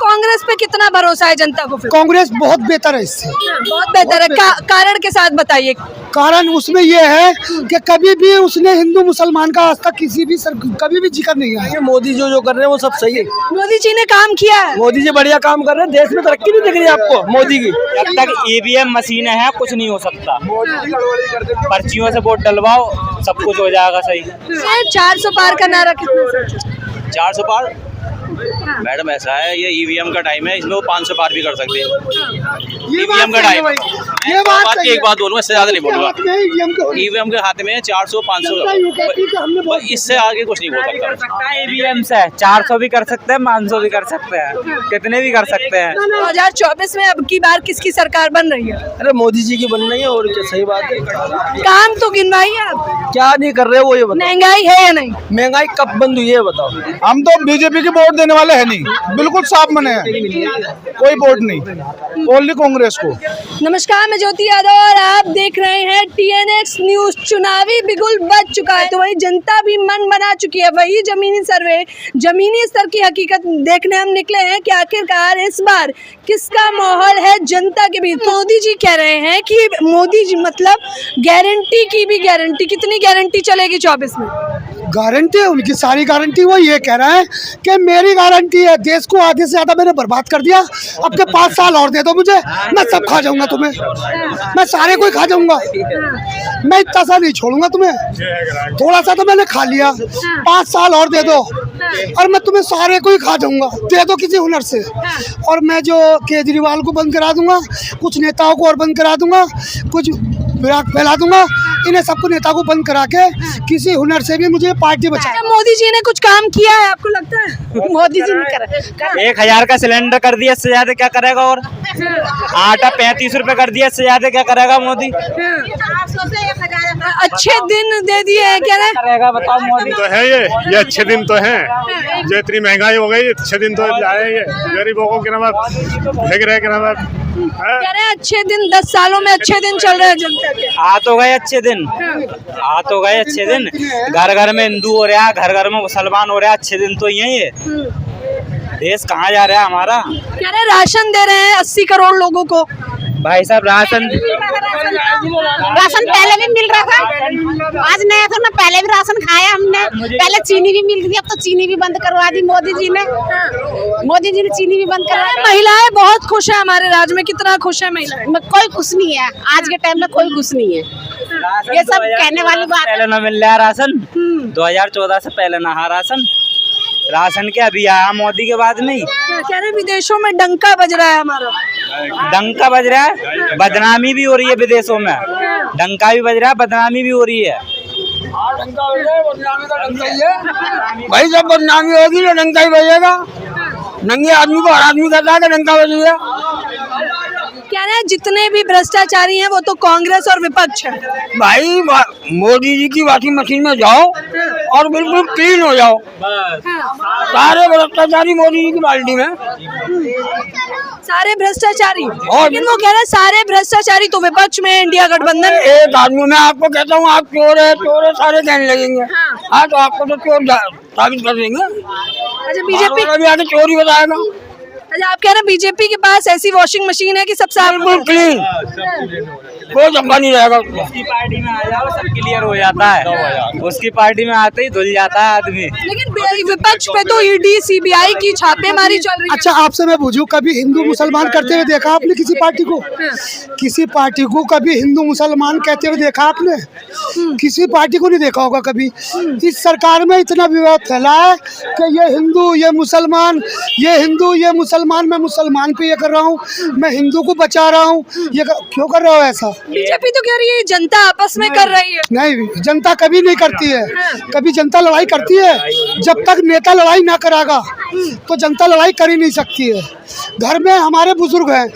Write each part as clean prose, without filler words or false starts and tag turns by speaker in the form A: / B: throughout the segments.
A: कांग्रेस पे कितना भरोसा है जनता को? फिर
B: कांग्रेस बहुत बेहतर है इससे।
A: बहुत बेहतर है। कारण के साथ बताइए।
B: कारण उसमें ये है कि कभी भी उसने हिंदू मुसलमान का आज तक कभी भी जिक्र नहीं आया।
C: मोदी जो कर रहे हैं वो सब सही है।
A: मोदी जी ने काम किया है।
C: मोदी जी बढ़िया काम कर रहे हैं। देश में तरक्की नहीं दिख रही है आपको मोदी की।
D: जब तक ईवीएम मशीनें हैं कुछ नहीं हो सकता। पर्चियों से वोट डलवाओ सब कुछ हो जाएगा सही।
A: 400 पार का नारा कितना?
D: 400 पार मैडम ऐसा है, ये ईवीएम का टाइम है, इसमें वो 500 पार भी कर सकते हैं। ईवीएम का टाइम है।
B: ये बात
D: एक बात बोलूंगा, इससे ज्यादा नहीं बोलूंगा।
B: ईवीएम
D: के हाथ में 400 500, इससे आगे कुछ नहीं बोल सकता।
E: ईवीएम से 400 भी कर सकते हैं, 500 भी कर सकते हैं, कितने भी कर सकते हैं।
A: 2024 में अब की बार किसकी सरकार बन रही है?
C: अरे मोदी जी की बन रही है और क्या। सही बात है।
A: काम तो गिनवाइए आप।
C: क्या नहीं कर रहे वो ये बताओ।
A: महंगाई है या नहीं?
C: महंगाई कब बंद हुई है बताओ।
B: हम तो बीजेपी की वोट देने वाले हैं नहीं, बिल्कुल साफ मने हैं, कोई वोट नहीं, ओनली कांग्रेस को।
A: नमस्कार, मैं ज्योति यादव और आप देख रहे हैं TNX न्यूज। चुनावी बिगुल बज चुका है तो वही जनता भी मन बना चुकी है। वही जमीनी सर्वे, जमीनी स्तर की हकीकत देखने हम निकले हैं कि आखिरकार इस बार किसका माहौल है जनता के बीच। मोदी जी कह रहे हैं कि मोदी जी मतलब गारंटी की भी गारंटी। कितनी गारंटी चलेगी 24 में?
B: गारंटी है उनकी, सारी गारंटी। वो ये कह रहा है कि मेरी गारंटी है, देश को आधे से ज्यादा मैंने बर्बाद कर दिया, अब के 5 साल और दे दो मुझे, मैं सब खा जाऊंगा तुम्हें, मैं सारे को ही खा जाऊंगा, मैं इतना सा नहीं छोड़ूंगा तुम्हें, थोड़ा सा तो मैंने खा लिया, 5 साल और दे दो और मैं तुम्हें सारे को ही खा जाऊंगा, दे दो किसी हुनर से। और मैं जो केजरीवाल को बंद करा दूंगा, कुछ नेताओं को और बंद करा दूंगा, कुछ विराट फैला दूंगा, इन्हें सबको नेता को बंद करा के किसी हुनर से भी मुझे पार्टी बचाए।
A: मोदी जी ने कुछ काम किया है आपको लगता है? मोदी जी ने करा।
E: 1000 का सिलेंडर कर दिया, इससे ज्यादा क्या करेगा? और आटा 35 रुपए कर दिया, इससे ज्यादा क्या करेगा मोदी?
A: अच्छे दिन दे दिए हैं, क्या
E: करेगा बताओ मोदी?
F: तो है ये अच्छे दिन तो हैं। जो इतनी महंगाई हो गई, अच्छे दिन तो आए। ये गरीबों को क्या भेज रहे
A: कह रहे हैं अच्छे दिन, 10 सालों में अच्छे दिन चल रहे हैं जनता के।
E: आ तो गए अच्छे दिन, आ तो गए अच्छे दिन। घर घर में हिंदू हो रहा है, घर घर में मुसलमान हो रहा है, अच्छे दिन तो यही है। देश कहाँ जा रहा है हमारा?
A: कह रहे राशन दे रहे हैं 80 करोड़ लोगों को।
E: भाई साहब राशन
G: पहले भी मिल रहा था, आज नया था ना। पहले भी राशन खाया हमने, पहले चीनी भी मिल रही थी, अब तो चीनी भी बंद करवा दी मोदी जी ने। मोदी जी ने चीनी भी बंद करवा दी।
A: महिलाएं बहुत खुश है हमारे राज्य में। कितना खुश है महिलाएं?
G: कोई खुश नहीं है आज के टाइम में, कोई खुश नहीं है। ये सब कहने वाली बात।
E: पहले न मिल रहा है राशन, 2014 से पहले ना हा राशन के अभी आया मोदी के बाद में ही।
A: कह रहे विदेशों में डंका बज रहा है हमारा।
E: डंका बज रहा है, बदनामी भी हो रही है विदेशों में। डंका भी बज रहा है, बदनामी भी हो रही है।
C: भाई जब बदनामी होगी तो डंका ही बजेगा। नंगे आदमी को हर आदमी कहता है कि डंका बजेगा।
A: कह रहे हैं जितने भी भ्रष्टाचारी हैं वो तो कांग्रेस और विपक्ष है।
C: भाई मोदी जी की वॉशिंग मशीन में जाओ और बिल्कुल क्लीन हो जाओ। सारे भ्रष्टाचारी मोदी जी की बाल्टी में,
A: सारे भ्रष्टाचारी। लेकिन वो कह रहे हैं सारे भ्रष्टाचारी तो विपक्ष में, इंडिया गठबंधन।
C: एक आदमी मैं आपको कहता हूँ आप चोर है, चोर है, सारे कहने लगेंगे। हाँ तो आपको तो चोर साबित कर देंगे।
A: अच्छा बीजेपी
C: भी आके चोर ही बताएगा।
A: अच्छा आप कह रहे हैं बीजेपी के पास ऐसी वॉशिंग मशीन है कि सबसे
C: बिल्कुल क्लीन, कोई धब्बा नहीं रहेगा।
E: उसकी पार्टी में आ जाओ सब क्लियर हो जाता है, उसकी पार्टी में आते ही धुल जाता है आदमी।
A: लेकिन विपक्ष पे तो ईडी CBI की छापेमारी चल रही है।
B: अच्छा आपसे मैं पूछूं, कभी हिंदू मुसलमान करते हुए देखा आपने किसी पार्टी को? किसी पार्टी को कभी हिंदू मुसलमान कहते हुए देखा आपने? किसी पार्टी को नहीं देखा होगा कभी। इस सरकार में इतना विवाद फैला है कि ये हिंदू, ये मुसलमान, ये हिंदू, ये मुसलमान, मैं मुसलमान पे ये कर रहा हूँ, मैं हिंदू को बचा रहा हूँ, ये क्यों कर रहे हो ऐसा?
A: बीजेपी तो कह रही है जनता आपस में कर रही है।
B: नहीं, जनता कभी नहीं करती है। कभी जनता लड़ाई करती है? जब तक नेता लड़ाई ना करागा तो जनता लड़ाई कर ही नहीं सकती है। घर में हमारे बुजुर्ग हैं,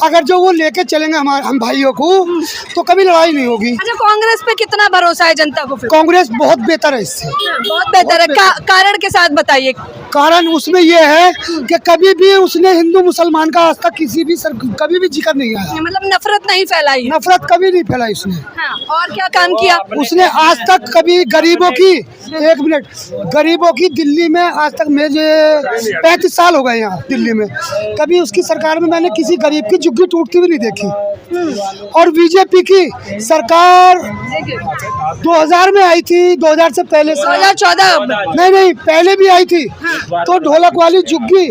B: अगर जो वो लेके चलेंगे हम भाइयों को तो कभी लड़ाई नहीं होगी।
A: अच्छा कांग्रेस पे कितना भरोसा है जनता को? फिर
B: कांग्रेस बहुत बेहतर है इससे।
A: बहुत बेहतर है। कारण के साथ बताइए।
B: कारण उसमें ये है कि कभी भी उसने उसने हिंदू मुसलमान का आज तक किसी भी कभी भी जिक्र नहीं आया।
A: मतलब नफरत नहीं फैलाई है।
B: नफरत कभी नहीं फैलाई उसने।
A: हाँ, और क्या काम किया?
B: उसने आज तक कभी गरीबों की, एक मिनट, गरीबों की दिल्ली में आज तक मुझे 35 साल हो गए यहाँ दिल्ली में, कभी उसकी सरकार में मैंने किसी गरीब की झुग्गी टूटती हुई नहीं देखी। और बीजेपी की सरकार 2000 में आई थी, 2000 से पहले
A: 2014
B: नहीं पहले भी आई थी। तो ढोलक वाली झुग्गी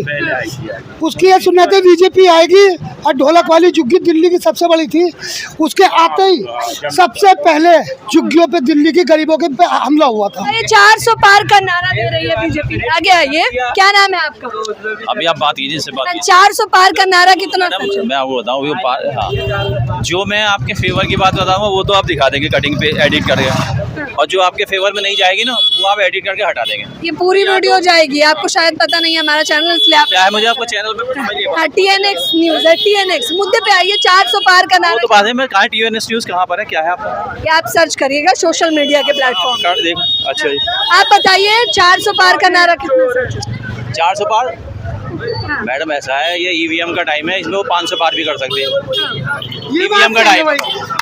B: उसकी ये सुनने थे बीजेपी आएगी और ढोलक वाली झुग्गी दिल्ली की सबसे बड़ी थी। उसके आते ही सबसे पहले झुग्गियों पे दिल्ली की गरीबों के पे हमला हुआ था।
A: अरे 400 पार का नारा दे रही है बीजेपी। आगे आइए, क्या नाम है आपका?
D: अभी आप बात कीजिए, इससे बात
A: 400 पार का नारा कितना सच है?
D: मैं आपको बताऊँ, हाँ, जो मैं आपके फेवर की बात बताऊंगा वो तो आप दिखा देंगे कटिंग पे एडिट करके, और जो आपके फेवर में नहीं जाएगी ना वो आप एडिट करके हटा देंगे।
A: ये पूरी वीडियो जाएगी, आपको शायद पता नहीं है हमारा चैनल, इसलिए आप
D: क्या है मुझे आपको चैनल पे
A: TNX न्यूज है, TNX मुद्दे पे आइए। 400 पार का
D: वो
A: नारा
D: तो बात है, मैं कहाँ TNX न्यूज़ कहाँ पर है, क्या है आपका?
A: ये आप सर्च करिएगा सोशल मीडिया के प्लेटफॉर्म।
D: कार्ड देख, अच्छा जी,
A: आप बताइए 400 पार का नारा कितना सच है?
D: 400 पार मैडम ऐसा है, ये ईवीएम का टाइम है, इसमें वो 500 पार भी कर सकते हैं। ईवीएम का टाइम,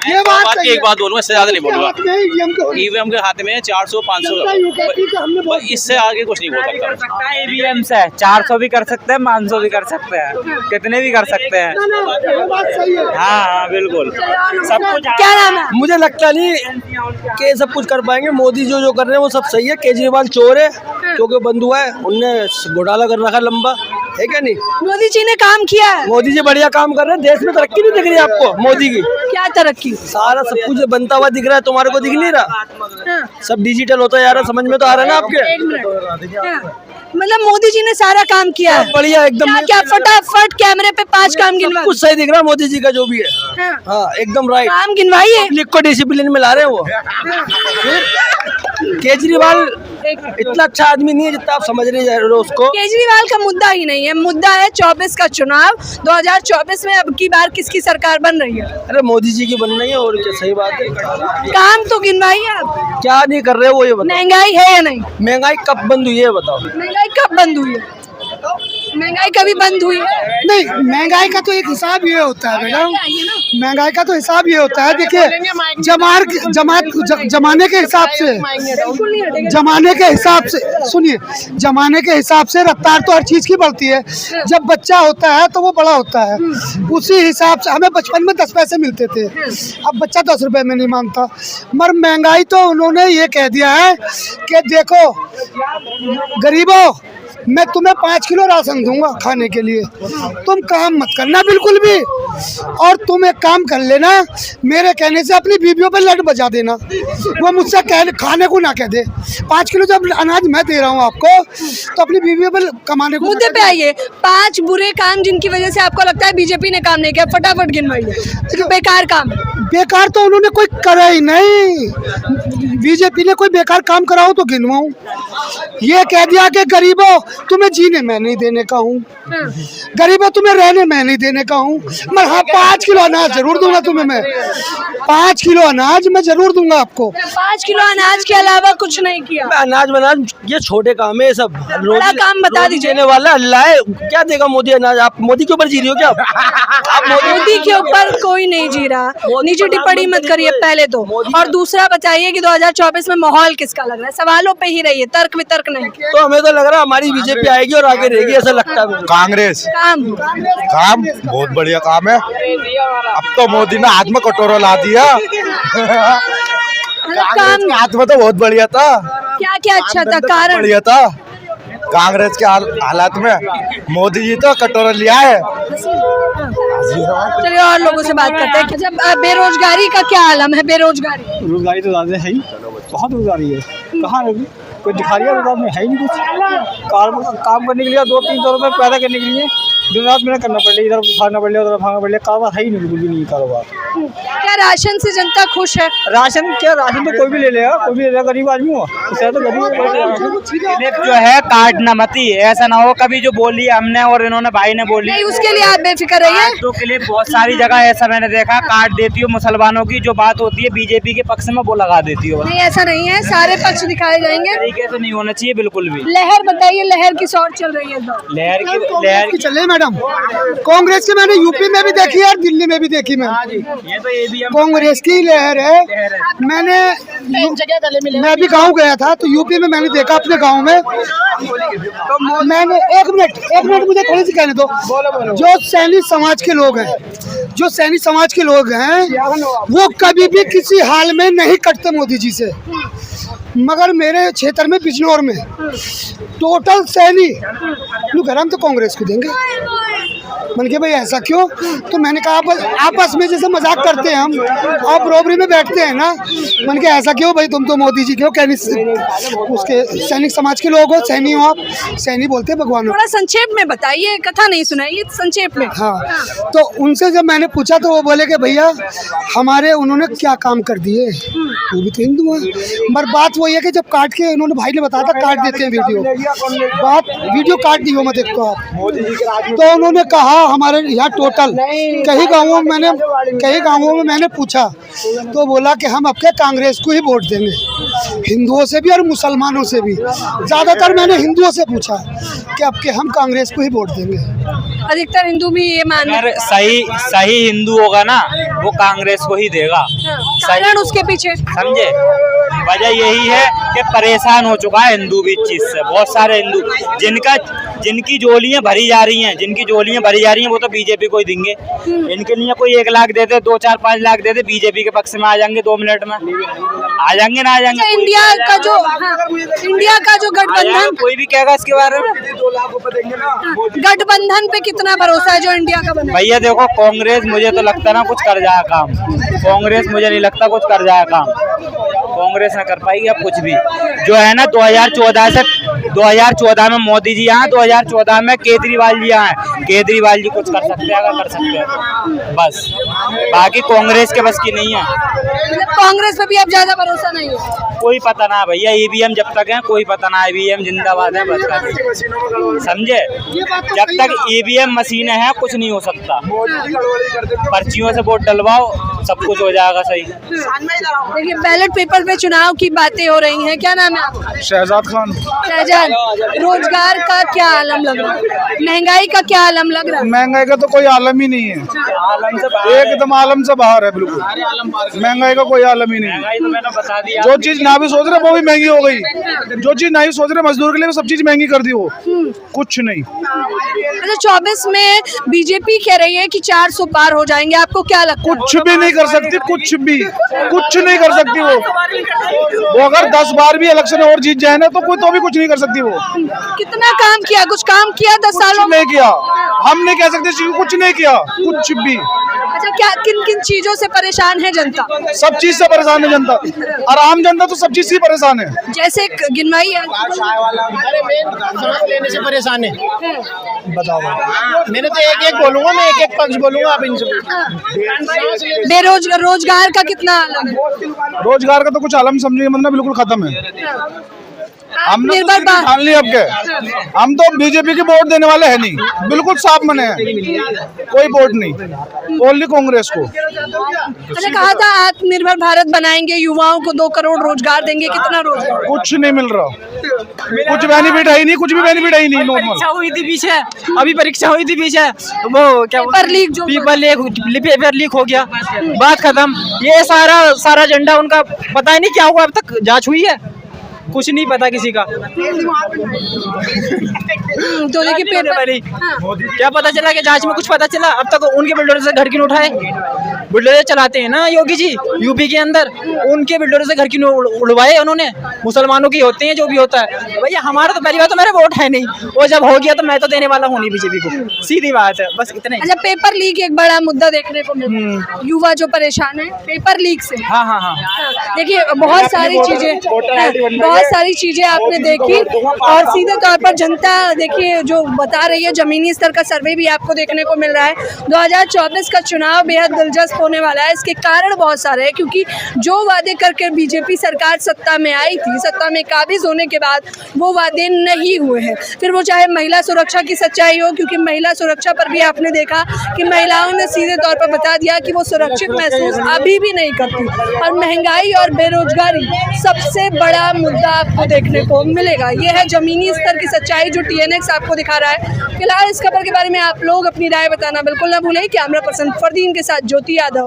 B: ये बात
D: एक बात बोलूँगा, इससे ज़्यादा नहीं बोलूँगा।
B: बोलूँगा।
D: ईवीएम के हाथ में 400 500, इससे आगे कुछ नहीं बोल सकता।
E: ईवीएम से 400 भी कर सकते हैं, 500 भी कर सकते हैं, कितने भी कर सकते हैं। हाँ हाँ बिल्कुल, सब कुछ।
A: क्या नाम है?
H: मुझे लगता नहीं कि सब कुछ कर पाएंगे। मोदी जो कर रहे हैं वो सब सही है। केजरीवाल चोर है क्योंकि बंधुआ है, उनने घोटाला कर रखा लंबा, है क्या नहीं?
A: मोदी जी ने काम किया है।
H: मोदी जी बढ़िया काम कर रहे हैं। देश में तरक्की नहीं दिख रही है आपको मोदी की?
A: क्या तरक्की?
H: सारा सब कुछ बनता हुआ दिख रहा है, तुम्हारे को दिख नहीं रहा?
A: हाँ।
H: सब डिजिटल होता जा रहा है, समझ में तो आ रहा है ना आपके?
A: एक मिनट। हाँ। मतलब मोदी जी ने सारा काम किया है।
H: बढ़िया एकदम।
A: क्या फटाफट कैमरे पे 5 काम गिनवा?
H: कुछ सही दिख रहा है मोदी जी का जो भी है।
A: हाँ।
H: हाँ एकदम राइट।
A: काम गिनवाइए।
H: पब्लिक को डिसिप्लिन में ला रहे हैं वो। केजरीवाल इतना अच्छा आदमी नहीं है जितना आप समझ रहे हैं उसको।
A: केजरीवाल का मुद्दा ही नहीं है, मुद्दा है 24 का चुनाव। 2024 में अब की बार किसकी सरकार बन रही है?
H: अरे मोदी जी की बन रही है, और क्या? सही बात है।
A: काम तो गिनवाइए आप।
H: क्या नहीं कर रहे वो ये बताओ।
A: महंगाई है या नहीं?
H: महंगाई कब बंद हुई है बताओ?
A: महंगाई कब बंद हुई है? महंगाई कभी बंद हुई है?
B: नहीं, महंगाई का तो एक हिसाब ये होता है मैडम, महंगाई का तो हिसाब ये होता है, देखिए जमाने के हिसाब से, जमाने के हिसाब से, सुनिए, जमाने के हिसाब से रफ्तार तो हर चीज़ की बढ़ती है। जब बच्चा होता है तो वो बड़ा होता है, उसी हिसाब से हमें बचपन में 10 पैसे मिलते थे, अब बच्चा 10 रुपए में नहीं मानता। मगर महंगाई तो उन्होंने ये कह दिया है कि देखो गरीबों, मैं तुम्हें 5 किलो राशन दूंगा खाने के लिए, तुम काम मत करना बिल्कुल भी, और तुम एक काम कर लेना, मेरे कहने से अपनी बीवियों पे लट बजा देना, वो मुझसे खाने को ना कह दे। 5 किलो जब अनाज मैं दे रहा हूँ आपको, तो अपनी बीवियों पे कमाने को।
A: मुद्दे पे आइए। 5 बुरे काम जिनकी वजह से आपको लगता है बीजेपी ने काम नहीं किया, फटाफट गिनवाइए। बेकार काम।
B: बेकार तो उन्होंने कोई करा ही नहीं। बीजेपी ने कोई बेकार काम कराओ तो गिनवाऊं? ये कह दिया कि गरीबों तुम्हें जीने मैं नहीं देने का हूँ, गरीबों तुम्हें रहने मैं नहीं देने का हूँ, मैं हाँ 5 किलो अनाज जरूर दूंगा तुम्हें, मैं 5 किलो अनाज मैं जरूर दूंगा आपको।
A: 5 किलो अनाज के अलावा कुछ नहीं किया।
H: अनाज बनाज ये छोटे काम है, सब
A: बड़ा काम बता दीजिए।
H: देने वाला अल्लाह है, क्या देगा मोदी अनाज? आप मोदी के ऊपर जी रही हो क्या? आप
A: मोदी के ऊपर कोई नहीं जी रहा, निजी टिप्पणी मत करिए पहले तो। और दूसरा बताइए कि 2024 में माहौल किसका लग रहा है? सवालों पे ही रहिए, तर्क वितर्क नहीं।
H: तो हमें तो लग रहा है हमारी बीजेपी आएगी और आगे रहेगी, ऐसा लगता है।
I: कांग्रेस
A: काम
I: बहुत बढ़िया काम है। अब तो मोदी ने हाथ में कटोरा ला दिया। कांग्रेस के हाथ में तो बहुत बढ़िया था।
A: क्या क्या अच्छा था? कारण
I: बढ़िया था कांग्रेस के हालात में। मोदी जी तो कटोरा लिया है।
A: चलिए और लोगों से बात करते हैं। जब बेरोजगारी का क्या आलम है? बेरोजगारी
J: तो ज्यादा है ही, बहुत रोजगारी है। कहाँ कोई दिखा रही है? रोजगार में है ही नहीं कुछ। काम करने के लिए 200-300 रुपये पैदा करने के लिए दिन रात मेहनत करना पड़ रही, इधर भागना पड़ रहा, उधर भागना पड़ रहा। कारोबार है ही नहीं, बिल्कुल भी नहीं कारोबार।
A: क्या राशन से जनता खुश है?
J: राशन क्या, राशन तो कोई भी ले लेगा, कोई भी ले लेगा। गरीब आदमी हो उससे तो गरीब
E: जो है काटना मत ही, ऐसा ना हो कभी जो बोली हमने और इन्होंने भाई ने बोली
A: नहीं, उसके लिए आप बेफिक्र रहिए।
E: तो के लिए बहुत सारी जगह ऐसा मैंने देखा, काट देती हो मुसलमानों की जो बात होती है बीजेपी के पक्ष में वो लगा देती हो।
A: नहीं ऐसा नहीं है, सारे पक्ष दिखाए जाएंगे।
E: तरीके से नहीं होना चाहिए बिल्कुल भी।
A: लहर बताइए, लहर किस और चल रही है?
E: लहर की
B: चले मैडम, कांग्रेस की मैंने यूपी में भी देखी है और दिल्ली में भी देखी। मैं
E: ये तो ABM
B: कांग्रेस की लहर है। मैं भी गांव गया था तो यूपी में मैंने देखा अपने गांव में। मैंने एक मिनट मुझे थोड़ी सी कहने दो। जो सैनी समाज के लोग हैं, वो कभी भी किसी हाल में नहीं कटते मोदी जी से। मगर मेरे क्षेत्र में बिजनौर में टोटल सैनी घर हम तो कांग्रेस को देंगे। मैंने कहा भाई ऐसा क्यों? तो मैंने कहा आपस में जैसे मजाक करते हैं हम, आप रोबरी में बैठते हैं ना। मैंने कहा ऐसा क्यों भाई, तुम तो मोदी जी के हो, उसके सैनिक समाज के लोग हो, सैनी हो आप। सैनी बोलते हैं भगवान।
A: थोड़ा संक्षेप में बताइए, कथा नहीं सुनाइए, संक्षेप में।
B: हाँ, तो उनसे जब मैंने पूछा तो वो बोले कि भैया हमारे उन्होंने क्या काम कर दिए, वो भी तो हिंदू है। मगर बात वही है कि जब काट के उन्होंने, भाई ने बताया था काट देते हैं वीडियो काट दी हो मत देखो आप। तो उन्होंने कहा हमारे यहाँ टोटल कई गांवों में मैंने पूछा तो बोला कि हम आपके कांग्रेस को ही वोट देंगे, हिंदुओं से भी और मुसलमानों से भी। ज़्यादातर मैंने हिंदुओं से पूछा कि आपके हम कांग्रेस को ही वोट देंगे।
A: अधिकतर हिंदू भी ये मानते हैं।
E: सही हिंदू होगा ना वो कांग्रेस को ही देगा।
A: कारण उसके पीछे
E: समझे, वजह यही है कि परेशान हो चुका है हिंदू भी इस चीज से। बहुत सारे हिंदू जिनकी झोलियां भरी जा रही हैं वो तो बीजेपी को ही देंगे। इनके लिए कोई 1 लाख दे दे, 2, 4, 5 लाख दे दे, बीजेपी के पक्ष में आ जाएंगे 2 मिनट में। आ जाएंगे ना आ जाएंगे।
A: अच्छा, इंडिया का जो गठबंधन,
E: कोई भी कहेगा इसके बारे में।
A: गठबंधन पे कितना भरोसा है जो इंडिया का बना?
E: भैया देखो, कांग्रेस मुझे तो लगता ना कुछ कर जाएगा काम। कांग्रेस मुझे नहीं लगता कुछ कर जाएगा काम। कांग्रेस ना कर पाएगी अब कुछ भी। जो है ना 2014 में मोदी जी आए, 2014 में केजरीवाल जी आए। केजरीवाल जी कुछ कर सकते हैं, अगर कर सकते हैं बस। बाकी कांग्रेस के बस की नहीं है।
A: मतलब कांग्रेस पे भी अब ज्यादा भरोसा नहीं है?
E: कोई पता ना भैया, EVM जब तक है कोई पता ना। EVM जिंदाबाद है बस, समझे। जब तक EVM मशीनें हैं कुछ नहीं हो सकता। पर्चियों से वोट डलवाओ, सब कुछ हो जाएगा सही।
A: देखिए, बैलेट पेपर पे चुनाव की बातें हो रही हैं। क्या नाम है आपका?
F: शहजाद खान।
A: शहजाद, रोजगार का क्या आलम लग रहा है? महंगाई का क्या आलम लग रहा है?
F: महंगाई का तो कोई आलम ही नहीं है, एकदम आलम से बाहर है बिल्कुल। महंगाई का कोई आलम ही नहीं है।
E: तो मैंने बता दिया,
F: जो चीज ना भी सोच रहे वो भी महंगी हो गई। जो चीज नहीं सोच रहे मजदूर के लिए सब चीज महंगी कर दी वो। कुछ नहीं।
A: अच्छा, 24 में बीजेपी कह रही है कि 400 पार हो जाएंगे, आपको क्या लगता है?
F: कुछ भी नहीं कर सकती, कुछ नहीं कर सकती वो अगर 10 बार भी इलेक्शन और जीत जाए ना तो भी कुछ नहीं कर सकती वो।
A: कितना काम किया? कुछ काम किया 10 सालों में?
F: नहीं किया, हम नहीं कह सकते कुछ नहीं किया, कुछ भी।
A: अच्छा, क्या किन किन चीजों से परेशान है जनता?
F: सब चीज से परेशान है जनता, और आम जनता तो सब चीज से परेशान है।
A: जैसे गिनवाइए।
H: लेने से परेशान है। बताओ, मैंने तो एक बोलूंगा, मैं एक पक्ष बोलूंगा। आप इनसे
A: रोजगार का कितना आलम है?
F: रोजगार का तो कुछ आलम समझिए मतलब बिल्कुल खत्म है। हमने तो ठान लिया अब के, हम तो बीजेपी के वोट देने वाले हैं नहीं, बिल्कुल साफ मने हैं, कोई वोट नहीं, ओनली कांग्रेस को।
A: अच्छा, कहा था आत्मनिर्भर भारत बनाएंगे, युवाओं को 2 करोड़ रोजगार देंगे, कितना रोजगार?
F: कुछ नहीं मिल रहा, कुछ बेनिफिट है ही नहीं, कुछ भी बेनिफिट है ही नहीं। नॉर्मल
H: परीक्षा हुई थी पीछे, अभी परीक्षा हुई थी पीछे, वो क्या
A: पेपर
H: लीक हो गया, बात खत्म। ये सारा एजेंडा उनका पता ही नहीं क्या हुआ, अब तक जांच हुई है, कुछ नहीं पता किसी का।
A: तो देखिए, पेपर
H: क्या पता चला कि जांच में कुछ पता चला? अब तक उनके बिल्डर से घर क्यों उठाए? बिल्डर चलाते हैं ना योगी जी यूपी के अंदर, उनके बिल्डर से घर क्यों उड़वाए उन्होंने? मुसलमानों की होते हैं जो भी होता है। भैया हमारा तो पहली बात तो मेरा वोट है नहीं, वो जब हो गया तो मैं तो देने वाला हूँ नहीं बीजेपी को, सीधी बात है, बस इतने।
A: अच्छा, पेपर लीक एक बड़ा मुद्दा देखने को मिला, युवा जो परेशान है पेपर लीक से।
H: हाँ।
A: देखिए, बहुत सारी चीजें आपने देखी, और सीधे तौर पर जनता देखिए जो बता रही है, जमीनी स्तर का सर्वे भी आपको देखने को मिल रहा है। 2024 का चुनाव बेहद दिलचस्प होने वाला है। इसके कारण बहुत सारे हैं, क्योंकि जो वादे करके बीजेपी सरकार सत्ता में आई थी, सत्ता में काबिज होने के बाद वो वादे नहीं हुए हैं। फिर वो चाहे महिला सुरक्षा की सच्चाई हो, क्योंकि महिला सुरक्षा पर भी आपने देखा कि महिलाओं ने सीधे तौर पर बता दिया कि वो सुरक्षित महसूस अभी भी नहीं करती। और महंगाई और बेरोजगारी सबसे बड़ा मुद्दा मुद्दा आपको देखने को मिलेगा। ये है जमीनी स्तर की सच्चाई जो TNX आपको दिखा रहा है। फिलहाल इस खबर के बारे में आप लोग अपनी राय बताना बिल्कुल ना भूलें। कैमरा पर्सन फरदीन के साथ ज्योति यादव।